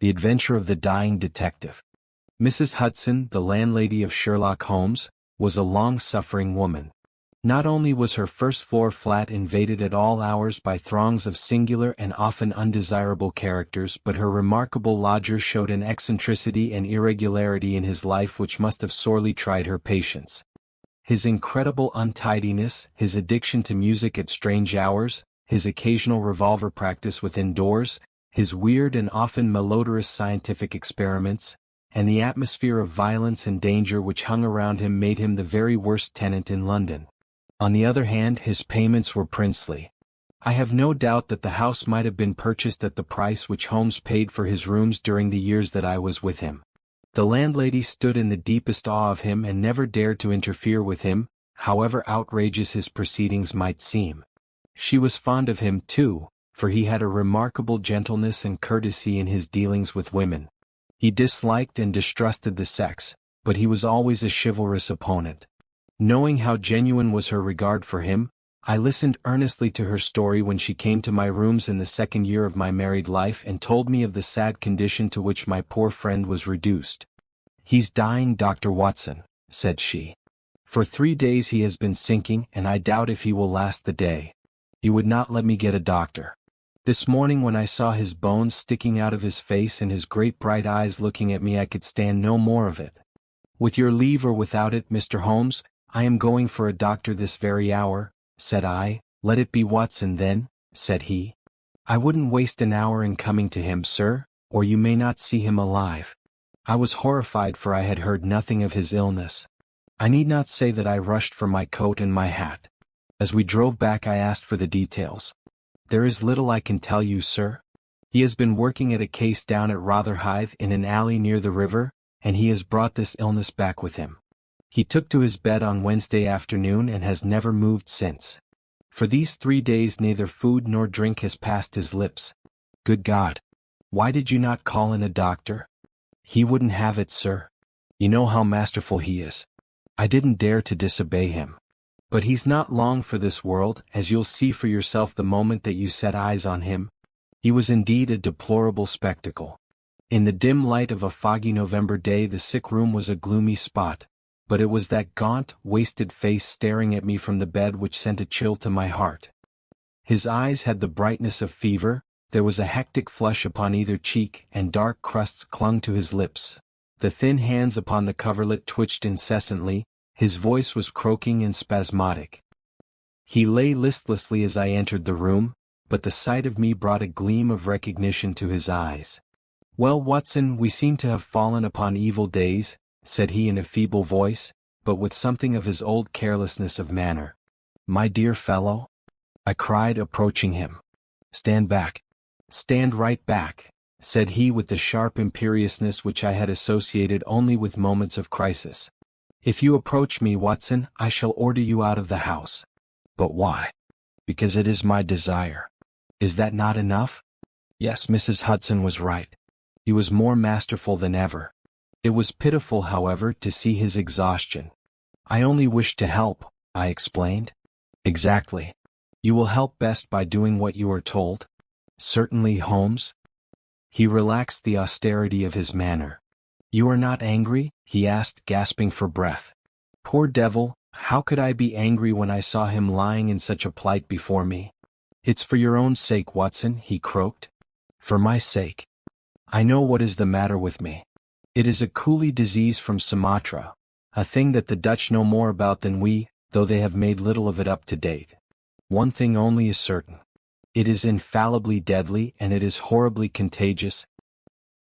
The Adventure of the Dying Detective. Mrs. Hudson, the landlady of Sherlock Holmes, was a long-suffering woman. Not only was her first-floor flat invaded at all hours by throngs of singular and often undesirable characters, but her remarkable lodger showed an eccentricity and irregularity in his life which must have sorely tried her patience. His incredible untidiness, his addiction to music at strange hours, his occasional revolver practice within doors, his weird and often malodorous scientific experiments, and the atmosphere of violence and danger which hung around him made him the very worst tenant in London. On the other hand, his payments were princely. I have no doubt that the house might have been purchased at the price which Holmes paid for his rooms during the years that I was with him. The landlady stood in the deepest awe of him and never dared to interfere with him, however outrageous his proceedings might seem. She was fond of him, too, for he had a remarkable gentleness and courtesy in his dealings with women. He disliked and distrusted the sex, but he was always a chivalrous opponent. Knowing how genuine was her regard for him, I listened earnestly to her story when she came to my rooms in the second year of my married life and told me of the sad condition to which my poor friend was reduced. "He's dying, Dr. Watson," said she. "For 3 days he has been sinking, and I doubt if he will last the day. He would not let me get a doctor. This morning when I saw his bones sticking out of his face and his great bright eyes looking at me, I could stand no more of it. With your leave or without it, Mr. Holmes, I am going for a doctor this very hour," said I. "Let it be Watson then," said he. "I wouldn't waste an hour in coming to him, sir, or you may not see him alive." I was horrified, for I had heard nothing of his illness. I need not say that I rushed for my coat and my hat. As we drove back I asked for the details. "There is little I can tell you, sir. He has been working at a case down at Rotherhithe in an alley near the river, and he has brought this illness back with him. He took to his bed on Wednesday afternoon and has never moved since. For these 3 days neither food nor drink has passed his lips. Good God! Why did you not call in a doctor?" "He wouldn't have it, sir. You know how masterful he is. I didn't dare to disobey him. But he's not long for this world, as you'll see for yourself the moment that you set eyes on him." He was indeed a deplorable spectacle. In the dim light of a foggy November day the sick room was a gloomy spot, but it was that gaunt, wasted face staring at me from the bed which sent a chill to my heart. His eyes had the brightness of fever, there was a hectic flush upon either cheek, and dark crusts clung to his lips. The thin hands upon the coverlet twitched incessantly, his voice was croaking and spasmodic. He lay listlessly as I entered the room, but the sight of me brought a gleam of recognition to his eyes. "Well, Watson, we seem to have fallen upon evil days," said he in a feeble voice, but with something of his old carelessness of manner. "My dear fellow," I cried, approaching him. "Stand back. Stand right back," said he with the sharp imperiousness which I had associated only with moments of crisis. "If you approach me, Watson, I shall order you out of the house." "But why?" "Because it is my desire." "Is that not enough?" Yes, Mrs. Hudson was right. He was more masterful than ever. It was pitiful, however, to see his exhaustion. "I only wished to help," I explained. "Exactly. You will help best by doing what you are told." "Certainly, Holmes." He relaxed the austerity of his manner. "You are not angry?" he asked, gasping for breath. Poor devil, how could I be angry when I saw him lying in such a plight before me? "It's for your own sake, Watson," he croaked. "For my sake. I know what is the matter with me. It is a coolie disease from Sumatra, a thing that the Dutch know more about than we, though they have made little of it up to date. One thing only is certain. It is infallibly deadly, and it is horribly contagious."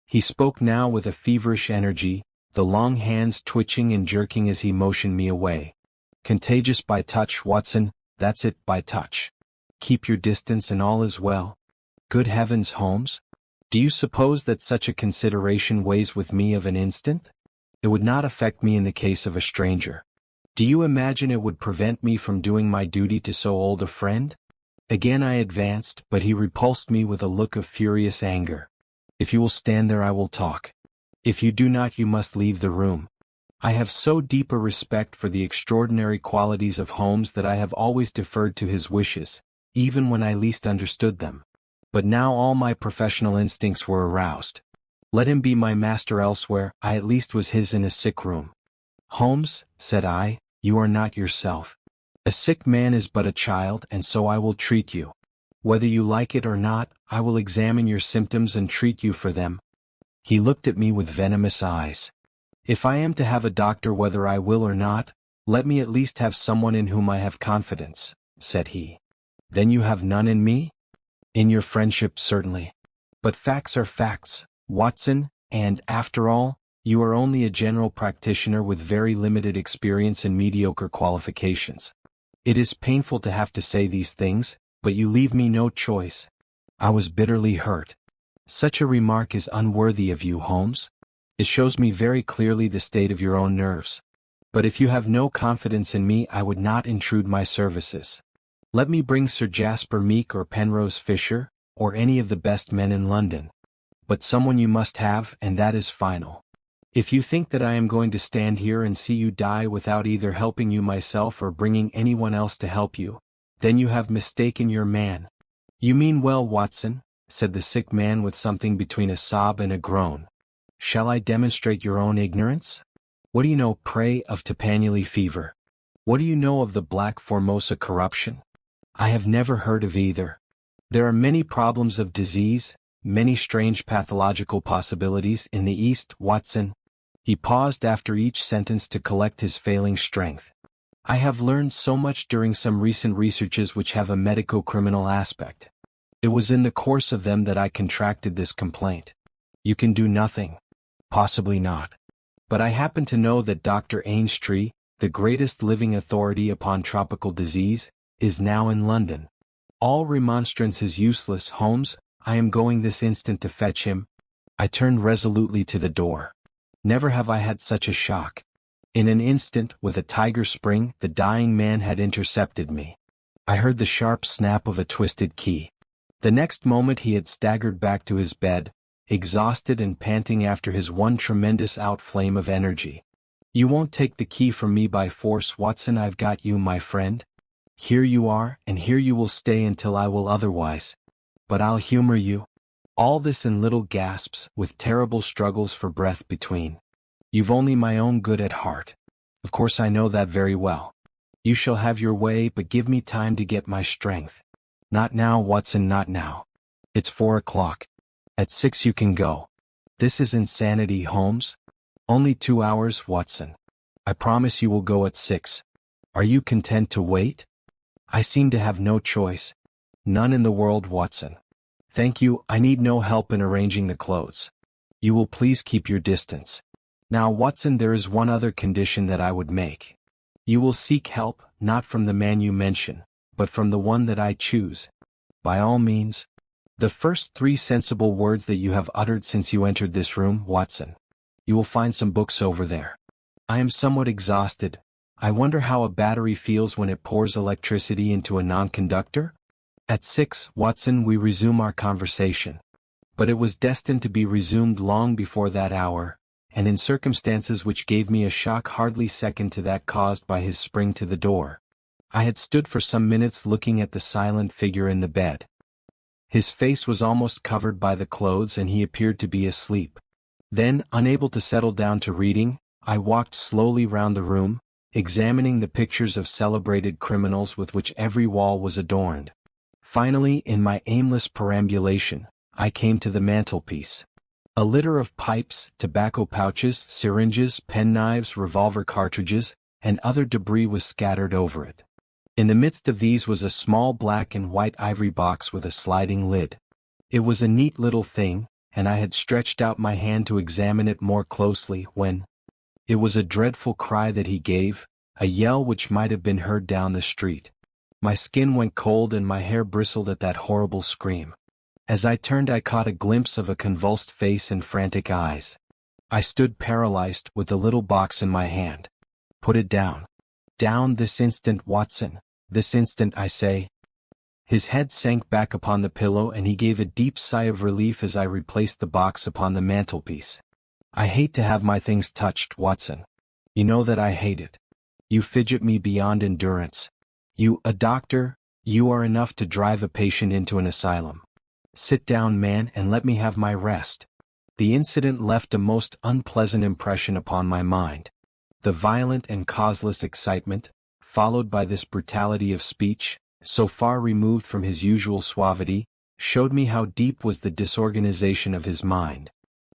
He spoke now with a feverish energy, the long hands twitching and jerking as he motioned me away. "Contagious by touch, Watson, that's it, by touch. Keep your distance and all is well." Good heavens, Holmes! Do you suppose that such a consideration weighs with me of an instant? It would not affect me in the case of a stranger. Do you imagine it would prevent me from doing my duty to so old a friend? Again I advanced, but he repulsed me with a look of furious anger. "If you will stand there I will talk. If you do not you must leave the room." I have so deep a respect for the extraordinary qualities of Holmes that I have always deferred to his wishes, even when I least understood them. But now all my professional instincts were aroused. Let him be my master elsewhere, I at least was his in a sick room. Holmes, said I, you are not yourself. A sick man is but a child, and so I will treat you. Whether you like it or not, I will examine your symptoms and treat you for them. He looked at me with venomous eyes. If I am to have a doctor whether I will or not, let me at least have someone in whom I have confidence, said he. Then you have none in me? In your friendship, certainly. But facts are facts, Watson, and, after all, you are only a general practitioner with very limited experience and mediocre qualifications. It is painful to have to say these things, but you leave me no choice. I was bitterly hurt. Such a remark is unworthy of you, Holmes. It shows me very clearly the state of your own nerves. But if you have no confidence in me, I would not intrude my services. Let me bring Sir Jasper Meek or Penrose Fisher, or any of the best men in London. But someone you must have, and that is final. If you think that I am going to stand here and see you die without either helping you myself or bringing anyone else to help you, then you have mistaken your man. You mean well, Watson, said the sick man with something between a sob and a groan. Shall I demonstrate your own ignorance? What do you know, pray, of Tapanuli fever? What do you know of the Black Formosa corruption? I have never heard of either. There are many problems of disease, many strange pathological possibilities in the East, Watson. He paused after each sentence to collect his failing strength. I have learned so much during some recent researches which have a medico-criminal aspect. It was in the course of them that I contracted this complaint. You can do nothing. Possibly not. But I happen to know that Dr. Ainstree, the greatest living authority upon tropical disease, is now in London. All remonstrance is useless, Holmes. I am going this instant to fetch him. I turned resolutely to the door. Never have I had such a shock. In an instant, with a tiger spring, the dying man had intercepted me. I heard the sharp snap of a twisted key. The next moment he had staggered back to his bed, exhausted and panting after his one tremendous outflame of energy. You won't take the key from me by force, Watson. I've got you, my friend. Here you are, and here you will stay until I will otherwise. But I'll humor you. All this in little gasps, with terrible struggles for breath between. You've only my own good at heart. Of course I know that very well. You shall have your way, but give me time to get my strength. Not now, Watson, not now. It's 4 o'clock. At 6 you can go. This is insanity, Holmes. Only 2 hours, Watson. I promise you will go at 6. Are you content to wait? I seem to have no choice. None in the world, Watson. Thank you, I need no help in arranging the clothes. You will please keep your distance. Now, Watson, there is one other condition that I would make. You will seek help, not from the man you mention, but from the one that I choose. By all means. The first 3 sensible words that you have uttered since you entered this room, Watson. You will find some books over there. I am somewhat exhausted. I wonder how a battery feels when it pours electricity into a non-conductor? At 6, Watson, we resume our conversation. But it was destined to be resumed long before that hour, and in circumstances which gave me a shock hardly second to that caused by his spring to the door. I had stood for some minutes looking at the silent figure in the bed. His face was almost covered by the clothes and he appeared to be asleep. Then, unable to settle down to reading, I walked slowly round the room, examining the pictures of celebrated criminals with which every wall was adorned. Finally, in my aimless perambulation, I came to the mantelpiece. A litter of pipes, tobacco pouches, syringes, penknives, revolver cartridges, and other debris was scattered over it. In the midst of these was a small black and white ivory box with a sliding lid. It was a neat little thing, and I had stretched out my hand to examine it more closely when it was a dreadful cry that he gave, a yell which might have been heard down the street. My skin went cold and my hair bristled at that horrible scream. As I turned, I caught a glimpse of a convulsed face and frantic eyes. I stood paralyzed with the little box in my hand. Put it down. Down this instant, Watson. This instant, I say. His head sank back upon the pillow and he gave a deep sigh of relief as I replaced the box upon the mantelpiece. I hate to have my things touched, Watson. You know that I hate it. You fidget me beyond endurance. You, a doctor, you are enough to drive a patient into an asylum. Sit down, man, and let me have my rest. The incident left a most unpleasant impression upon my mind. The violent and causeless excitement, followed by this brutality of speech, so far removed from his usual suavity, showed me how deep was the disorganization of his mind.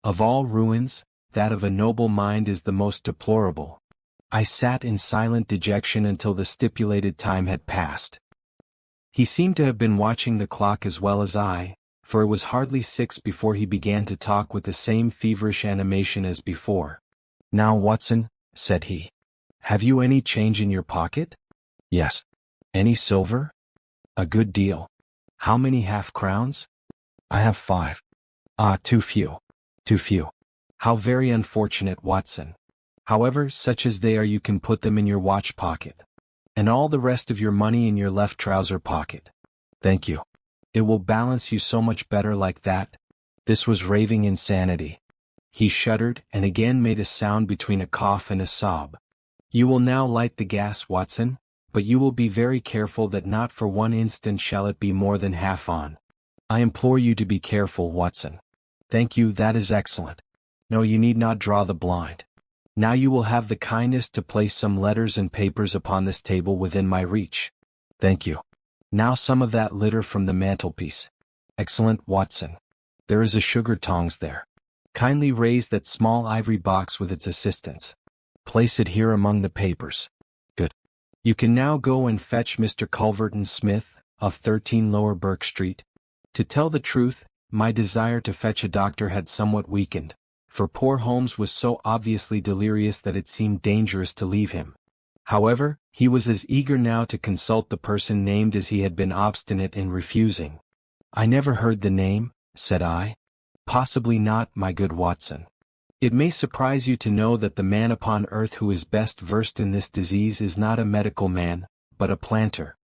Of all ruins, that of a noble mind is the most deplorable. I sat in silent dejection until the stipulated time had passed. He seemed to have been watching the clock as well as I, for it was hardly 6 before he began to talk with the same feverish animation as before. "Now, Watson," said he, "have you any change in your pocket?" "Yes." "Any silver?" "A good deal." "How many half-crowns?" "I have 5. "Ah, too few. Too few. How very unfortunate, Watson. However, such as they are, you can put them in your watch pocket. And all the rest of your money in your left trouser pocket." "Thank you. It will balance you so much better like that." This was raving insanity. He shuddered and again made a sound between a cough and a sob. "You will now light the gas, Watson, but you will be very careful that not for one instant shall it be more than half on. I implore you to be careful, Watson. Thank you, that is excellent. No, you need not draw the blind. Now you will have the kindness to place some letters and papers upon this table within my reach. Thank you. Now some of that litter from the mantelpiece. Excellent, Watson. There is a sugar tongs there. Kindly raise that small ivory box with its assistance. Place it here among the papers. Good. You can now go and fetch Mr. Culverton Smith, of 13 Lower Burke Street. To tell the truth, my desire to fetch a doctor had somewhat weakened, for poor Holmes was so obviously delirious that it seemed dangerous to leave him. However, he was as eager now to consult the person named as he had been obstinate in refusing. "I never heard the name," said I. "Possibly not, my good Watson. It may surprise you to know that the man upon earth who is best versed in this disease is not a medical man, but a planter.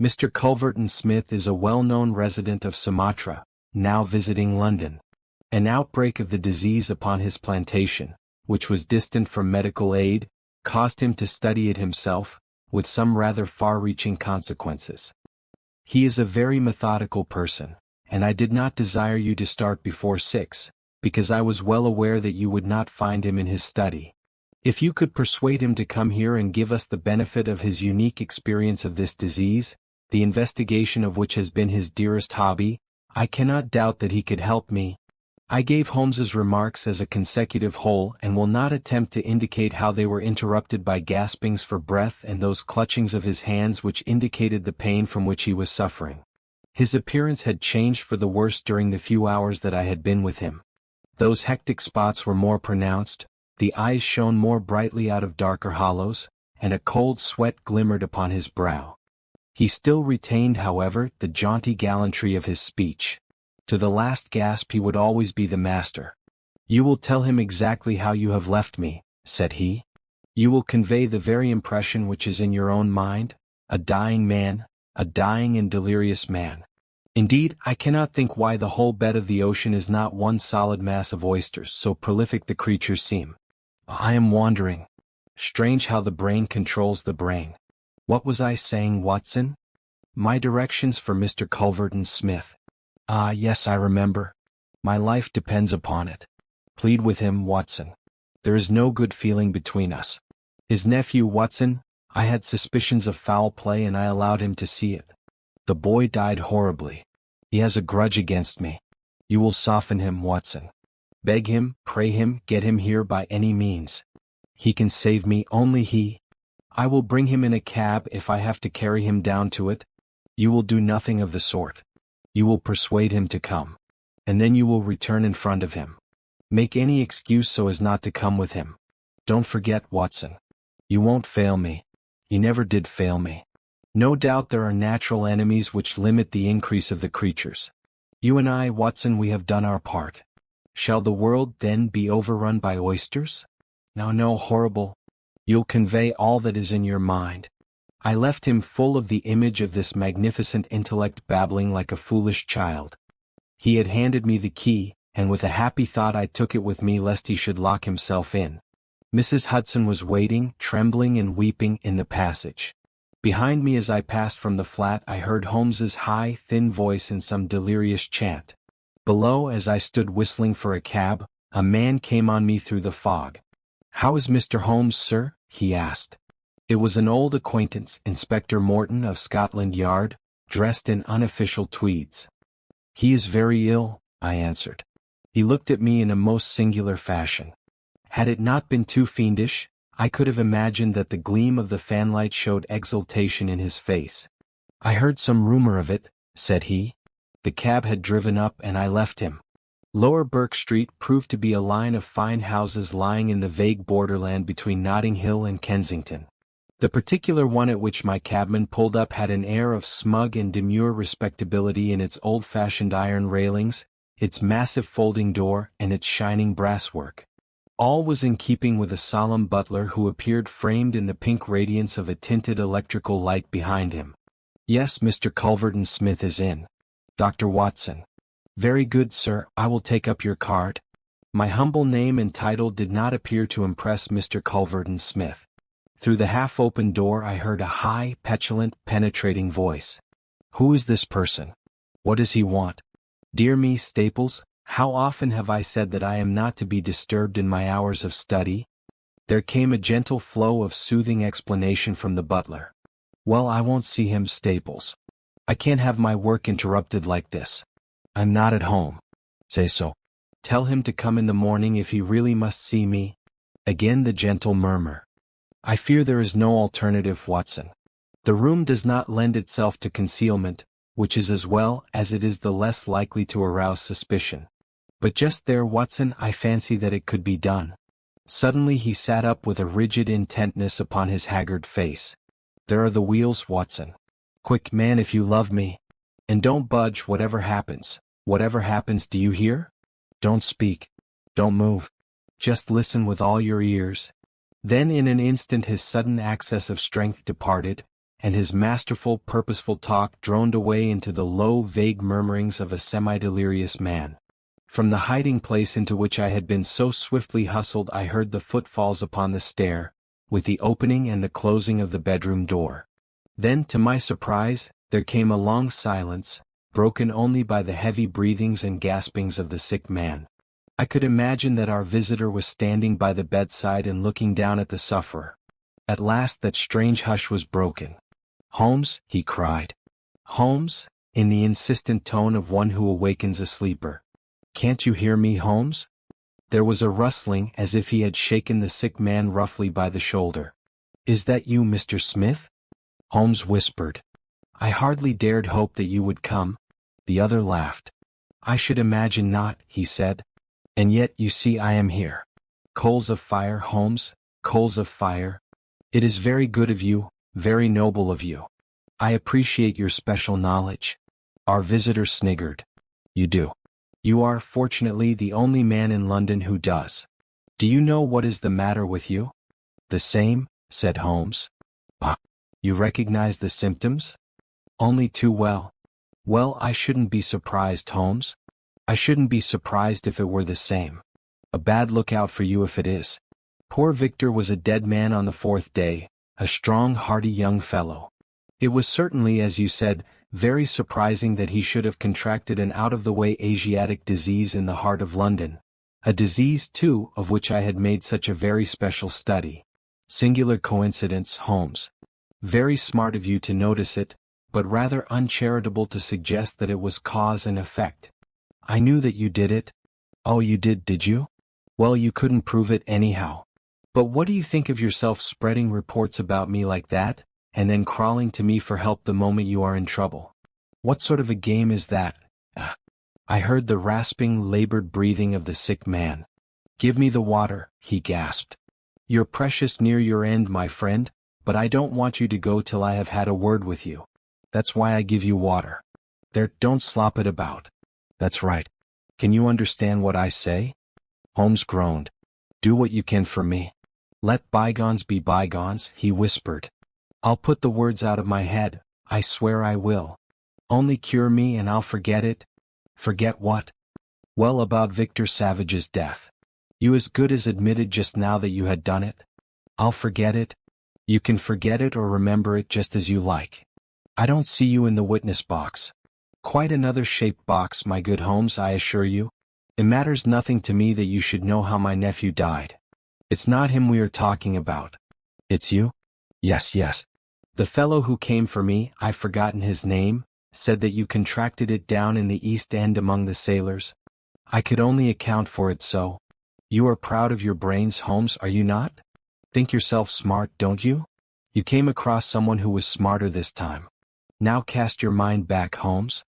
Mr. Culverton Smith is a well-known resident of Sumatra, now visiting London. An outbreak of the disease upon his plantation, which was distant from medical aid, caused him to study it himself, with some rather far-reaching consequences. He is a very methodical person, and I did not desire you to start before 6, because I was well aware that you would not find him in his study. If you could persuade him to come here and give us the benefit of his unique experience of this disease, the investigation of which has been his dearest hobby, I cannot doubt that he could help me." I gave Holmes's remarks as a consecutive whole and will not attempt to indicate how they were interrupted by gaspings for breath and those clutchings of his hands which indicated the pain from which he was suffering. His appearance had changed for the worse during the few hours that I had been with him. Those hectic spots were more pronounced, the eyes shone more brightly out of darker hollows, and a cold sweat glimmered upon his brow. He still retained, however, the jaunty gallantry of his speech. To the last gasp he would always be the master. "You will tell him exactly how you have left me," said he. "You will convey the very impression which is in your own mind, a dying man, a dying and delirious man. Indeed, I cannot think why the whole bed of the ocean is not one solid mass of oysters, so prolific the creatures seem. I am wandering. Strange how the brain controls the brain. What was I saying, Watson? My directions for Mr. Culverton Smith. Ah, yes, I remember. My life depends upon it. Plead with him, Watson. There is no good feeling between us. His nephew, Watson, I had suspicions of foul play and I allowed him to see it. The boy died horribly. He has a grudge against me. You will soften him, Watson. Beg him, pray him, get him here by any means. He can save me, only he. I will bring him in a cab if I have to carry him down to it. You will do nothing of the sort. You will persuade him to come. And then you will return in front of him. Make any excuse so as not to come with him. Don't forget, Watson. You won't fail me. You never did fail me. No doubt there are natural enemies which limit the increase of the creatures. You and I, Watson, we have done our part. Shall the world then be overrun by oysters? Now, no, horrible. You'll convey all that is in your mind. I left him full of the image of this magnificent intellect babbling like a foolish child. He had handed me the key, and with a happy thought I took it with me lest he should lock himself in. Mrs. Hudson was waiting, trembling and weeping, in the passage. Behind me as I passed from the flat I heard Holmes's high, thin voice in some delirious chant. Below, as I stood whistling for a cab, A man came on me through the fog. "How is Mr. Holmes, sir?" he asked. It was an old acquaintance, Inspector Morton of Scotland Yard, dressed in unofficial tweeds. "He is very ill," I answered. He looked at me in a most singular fashion. Had it not been too fiendish, I could have imagined that the gleam of the fanlight showed exultation in his face. "I heard some rumor of it," said he. The cab had driven up and I left him. Lower Burke Street proved to be a line of fine houses lying in the vague borderland between Notting Hill and Kensington. The particular one at which my cabman pulled up had an air of smug and demure respectability in its old-fashioned iron railings, its massive folding door, and its shining brasswork. All was in keeping with a solemn butler who appeared framed in the pink radiance of a tinted electrical light behind him. "Yes, Mr. Culverton Smith is in. Dr. Watson." "Very good, sir, I will take up your card." My humble name and title did not appear to impress Mr. Culverton Smith. Through the half-open door I heard a high, petulant, penetrating voice. "Who is this person? What does he want?" Dear me, Staples, how often have I said that I am not to be disturbed in my hours of study? There came a gentle flow of soothing explanation from the butler. "Well, I won't see him, Staples. I can't have my work interrupted like this. I'm not at home." "Say so." "Tell him to come in the morning if he really must see me." Again the gentle murmur. "I fear there is no alternative, Watson. The room does not lend itself to concealment, which is as well as it is the less likely to arouse suspicion. But just there, Watson, I fancy that it could be done." Suddenly he sat up with a rigid intentness upon his haggard face. "There are the wheels, Watson. Quick, man, if you love me. And don't budge, whatever happens. Whatever happens, do you hear? Don't speak. Don't move. Just listen with all your ears." Then in an instant his sudden access of strength departed, and his masterful, purposeful talk droned away into the low, vague murmurings of a semi-delirious man. From the hiding place into which I had been so swiftly hustled I heard the footfalls upon the stair, with the opening and the closing of the bedroom door. Then, to my surprise, there came a long silence, broken only by the heavy breathings and gaspings of the sick man. I could imagine that our visitor was standing by the bedside and looking down at the sufferer. At last that strange hush was broken. "Holmes," he cried. "Holmes," in the insistent tone of one who awakens a sleeper. "Can't you hear me, Holmes?" There was a rustling as if he had shaken the sick man roughly by the shoulder. "Is that you, Mr. Smith?" Holmes whispered. "I hardly dared hope that you would come." The other laughed. "I should imagine not," he said. "And yet, you see, I am here. Coals of fire, Holmes, coals of fire. It is very good of you, very noble of you. I appreciate your special knowledge." Our visitor sniggered. "You do. You are, fortunately, the only man in London who does. Do you know what is the matter with you?" "The same," said Holmes. "Ah, you recognize the symptoms?" "Only too well." "Well, I shouldn't be surprised, Holmes. I shouldn't be surprised if it were the same. A bad lookout for you if it is. Poor Victor was a dead man on the 4th day, a strong, hearty young fellow. It was certainly, as you said, very surprising that he should have contracted an out-of-the-way Asiatic disease in the heart of London. A disease, too, of which I had made such a very special study. Singular coincidence, Holmes. Very smart of you to notice it, but rather uncharitable to suggest that it was cause and effect. I knew that you did it." "Oh, you did you? Well, you couldn't prove it anyhow. But what do you think of yourself spreading reports about me like that, and then crawling to me for help the moment you are in trouble? What sort of a game is that?" I heard the rasping, labored breathing of the sick man. "Give me the water," he gasped. "You're precious near your end, my friend, but I don't want you to go till I have had a word with you. That's why I give you water. There, don't slop it about. That's right. Can you understand what I say?" Holmes groaned. "Do what you can for me. Let bygones be bygones," he whispered. "I'll put the words out of my head, I swear I will. Only cure me and I'll forget it." "Forget what?" "Well, about Victor Savage's death. You as good as admitted just now that you had done it." "I'll forget it." "You can forget it or remember it just as you like. I don't see you in the witness box. Quite another shaped box, my good Holmes, I assure you. It matters nothing to me that you should know how my nephew died. It's not him we are talking about. It's you? Yes, yes. The fellow who came for me, I've forgotten his name, said that you contracted it down in the East End among the sailors. I could only account for it so. You are proud of your brains, Holmes, are you not? Think yourself smart, don't you? You came across someone who was smarter this time. Now cast your mind back, Holmes.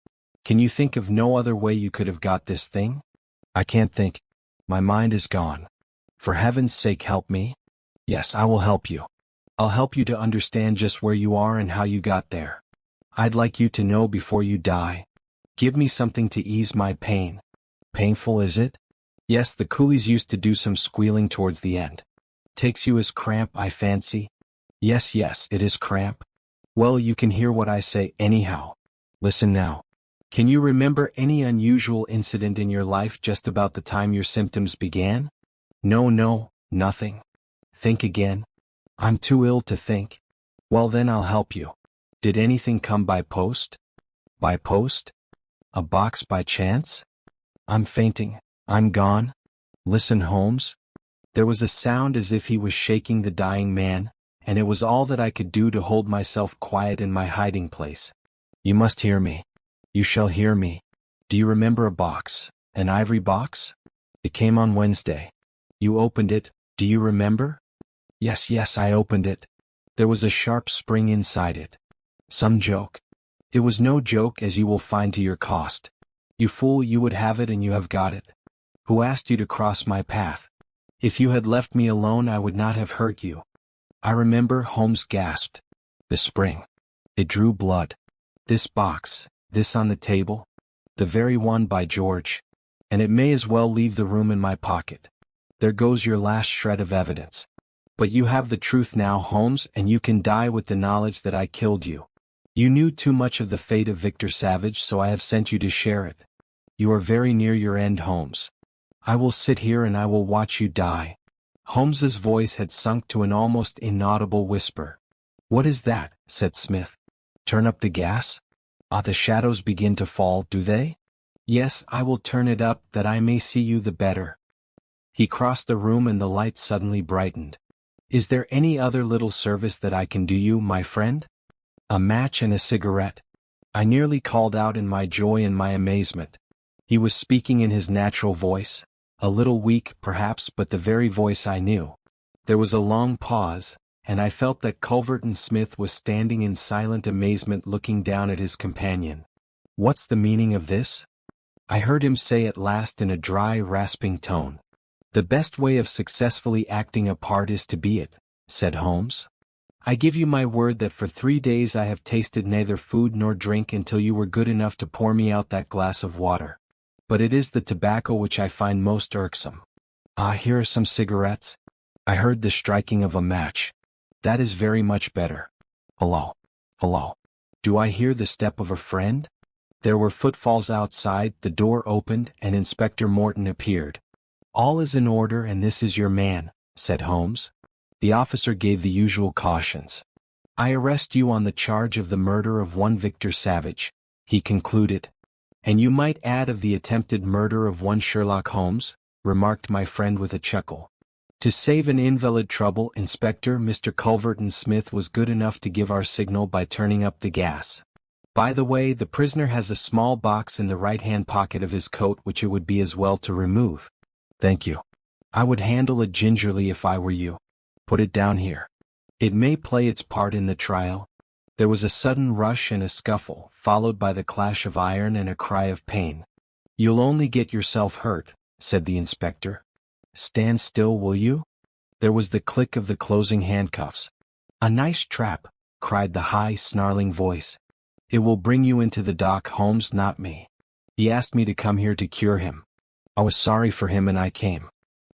Can you think of no other way you could have got this thing? I can't think. My mind is gone. For heaven's sake, help me. Yes, I will help you. I'll help you to understand just where you are and how you got there. I'd like you to know before you die. Give me something to ease my pain. Painful, is it? Yes, the coolies used to do some squealing towards the end. Takes you as cramp, I fancy. Yes, yes, it is cramp. Well, you can hear what I say anyhow. Listen now. Can you remember any unusual incident in your life just about the time your symptoms began? No, nothing. Think again. I'm too ill to think. Well then I'll help you. Did anything come by post? By post? A box by chance? I'm fainting. I'm gone. Listen, Holmes. There was a sound as if he was shaking the dying man, and it was all that I could do to hold myself quiet in my hiding place. You must hear me. You shall hear me. Do you remember a box? An ivory box? It came on Wednesday. You opened it, do you remember? Yes, I opened it. There was a sharp spring inside it. Some joke. It was no joke, as you will find to your cost. You fool, you would have it and you have got it. Who asked you to cross my path? If you had left me alone I would not have hurt you. I remember, Holmes gasped. The spring. It drew blood. This box, this on the table. The very one, by George. And it may as well leave the room in my pocket. There goes your last shred of evidence. But you have the truth now, Holmes, and you can die with the knowledge that I killed you. You knew too much of the fate of Victor Savage, so I have sent you to share it. You are very near your end, Holmes. I will sit here and I will watch you die. Holmes's voice had sunk to an almost inaudible whisper. What is that? Said Smith. Turn up the gas? Ah, the shadows begin to fall, do they? Yes, I will turn it up that I may see you the better. He crossed the room and the light suddenly brightened. Is there any other little service that I can do you, my friend? A match and a cigarette. I nearly called out in my joy and my amazement. He was speaking in his natural voice, a little weak perhaps, but the very voice I knew. There was a long pause, and I felt that Culverton Smith was standing in silent amazement looking down at his companion. What's the meaning of this? I heard him say at last in a dry, rasping tone. The best way of successfully acting a part is to be it, said Holmes. I give you my word that for 3 days I have tasted neither food nor drink until you were good enough to pour me out that glass of water. But it is the tobacco which I find most irksome. Ah, here are some cigarettes. I heard the striking of a match. That is very much better. Hello. Do I hear the step of a friend? There were footfalls outside, the door opened, and Inspector Morton appeared. All is in order and this is your man, said Holmes. The officer gave the usual cautions. I arrest you on the charge of the murder of one Victor Savage, he concluded. And you might add of the attempted murder of one Sherlock Holmes, remarked my friend with a chuckle. To save an invalid trouble, Inspector, Mr. Culverton Smith was good enough to give our signal by turning up the gas. By the way, the prisoner has a small box in the right-hand pocket of his coat which it would be as well to remove. Thank you. I would handle it gingerly if I were you. Put it down here. It may play its part in the trial. There was a sudden rush and a scuffle, followed by the clash of iron and a cry of pain. You'll only get yourself hurt, said the inspector. Stand still, will you? There was the click of the closing handcuffs. A nice trap, cried the high, snarling voice. It will bring you into the dock, Holmes, not me. He asked me to come here to cure him. I was sorry for him and I came.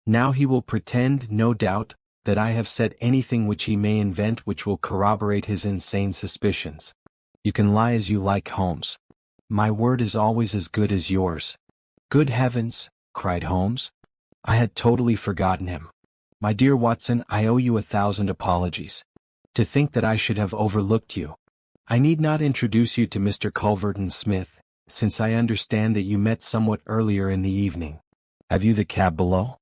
Now he will pretend, no doubt, that I have said anything which he may invent which will corroborate his insane suspicions. You can lie as you like, Holmes. My word is always as good as yours. Good heavens, cried Holmes. I had totally forgotten him. My dear Watson, I owe you 1,000 apologies. To think that I should have overlooked you. I need not introduce you to Mr. Culverton Smith, since I understand that you met somewhat earlier in the evening. Have you the cab below?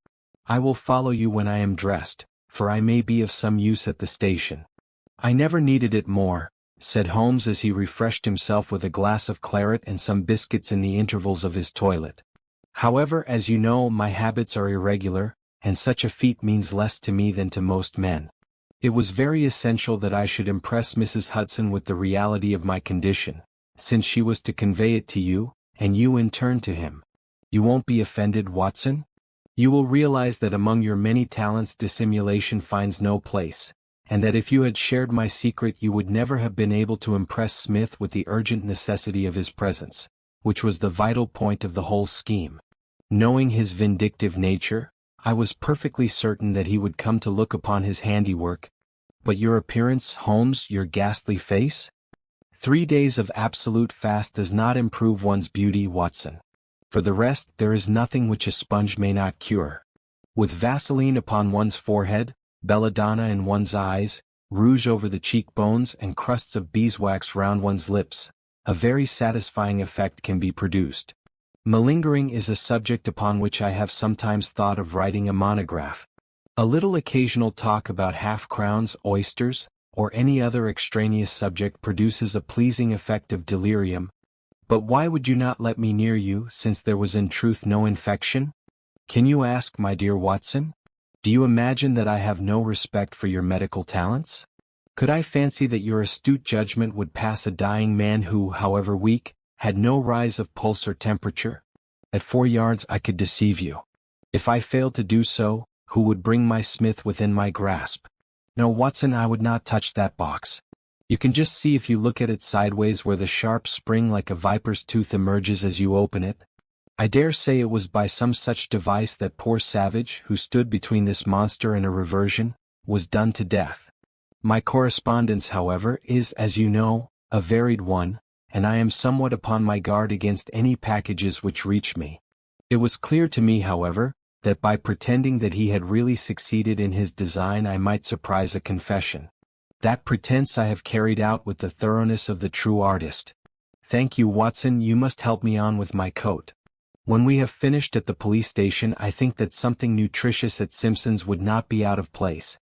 I will follow you when I am dressed, for I may be of some use at the station. I never needed it more, said Holmes as he refreshed himself with a glass of claret and some biscuits in the intervals of his toilet. However, as you know, my habits are irregular, and such a feat means less to me than to most men. It was very essential that I should impress Mrs. Hudson with the reality of my condition, since she was to convey it to you, and you in turn to him. You won't be offended, Watson? You will realize that among your many talents dissimulation finds no place, and that if you had shared my secret you would never have been able to impress Smith with the urgent necessity of his presence, which was the vital point of the whole scheme. Knowing his vindictive nature, I was perfectly certain that he would come to look upon his handiwork. But your appearance, Holmes, your ghastly face? 3 days of absolute fast does not improve one's beauty, Watson. For the rest, there is nothing which a sponge may not cure. With Vaseline upon one's forehead, belladonna in one's eyes, rouge over the cheekbones and crusts of beeswax round one's lips, a very satisfying effect can be produced. Malingering is a subject upon which I have sometimes thought of writing a monograph. A little occasional talk about half-crowns, oysters, or any other extraneous subject produces a pleasing effect of delirium. But why would you not let me near you, since there was in truth no infection? Can you ask, my dear Watson? Do you imagine that I have no respect for your medical talents? Could I fancy that your astute judgment would pass a dying man who, however weak, had no rise of pulse or temperature? At 4 yards I could deceive you. If I failed to do so, who would bring my Smith within my grasp? No, Watson, I would not touch that box. You can just see if you look at it sideways where the sharp spring like a viper's tooth emerges as you open it. I dare say it was by some such device that poor Savage, who stood between this monster and a reversion, was done to death. My correspondence, however, is, as you know, a varied one, and I am somewhat upon my guard against any packages which reach me. It was clear to me, however, that by pretending that he had really succeeded in his design I might surprise a confession. That pretense I have carried out with the thoroughness of the true artist. Thank you, Watson, you must help me on with my coat. When we have finished at the police station I think that something nutritious at Simpson's would not be out of place,